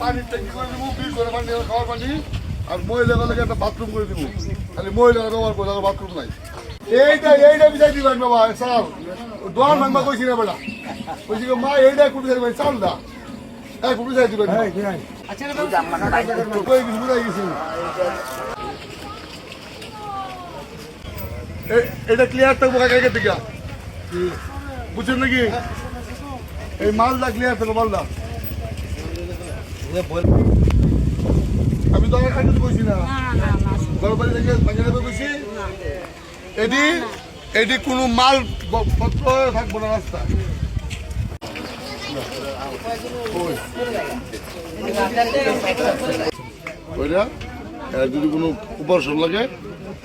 পানির ট্যাঙ্কি করে দিব, বিল করে পানি খাওয়ার পানি, আর মহিলাগুলোকে একটা বাথরুম করে দিব। খালি মহিলারা ব্যবহার করে, বাথরুম নাই। এইটা বিচার দিবেন বাবা, চাল দোয়ার ভাঙবা কইছি না বেটা, কইছি মা এইটা কুটু যাইবেন চাল দা, কুটু যাই দিবেন। বুঝাই গেছি এটা ক্লিয়ার থাকবো কাকে থেকে বুঝছেন নাকি? এই মালদা ক্লিয়ার থাকবো মালদা। আমি তো আমার কাছে কইছি না, গরবাড়ি থেকে ভাঙে নেবে কইছি। এটি কোনো মাল পত্র থাকবো না রাস্তা। ওইটা যদি কোনো অপারেশন লাগে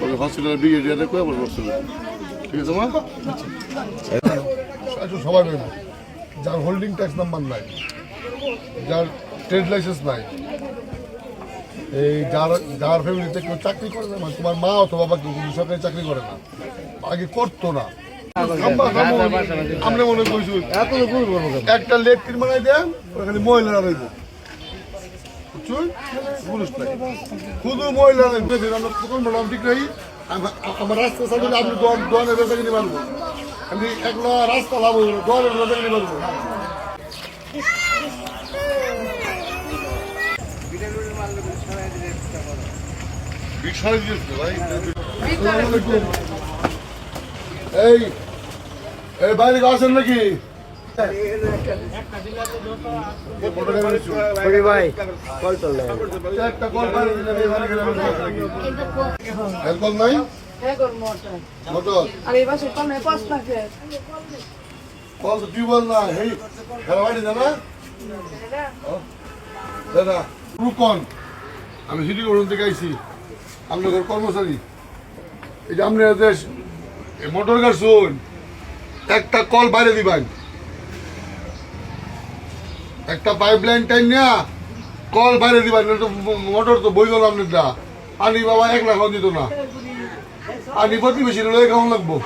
ওই হসপিটালের ব্রিগেডিয়ারে কয়ে আবার করছিল। ঠিক আছে মা? সবাই নেই, যার হোল্ডিং ট্যাক্স নাম্বার নাই, যার ট্রেড লাইসেন্স নাই, এই যার ফ্যামিলিতে কেউ চাকরি করে না, মানে তোমার মা অথবা বাবা কেউ কিন্তু সরকারি চাকরি করে না, আগে করতো না। আমরা মনে করছি একটা লেট্রিন বানাই দেন, ওখানে মহিলারা রইব, শুধু মহিলা ঠিক নেই। আমার রাস্তা সামনে আপনি দোয়ানের বেচা কিনে পারবো, আমি একলা রাস্তা লাভ হইব, দোয়ানের বেচা কিনে পারবো। এই বাইরে আসেন নাকি? আমি সিটি কর্পোরেশন থেকে আইছি, আপনাদের কর্মচারী। এই যে আপনার দেশ মোটর গাড়ি শুন, একটা কল বাইরে দিবেন, একটা পাইপ লাইন টাইম নেয়া কল বাইরে দিবেন, মোটর তো বই গেল আপনার দা পানি বাবা 1 লাখ দিত না, পানি প্রতিবেশী লয়ে কেমন লাগবো।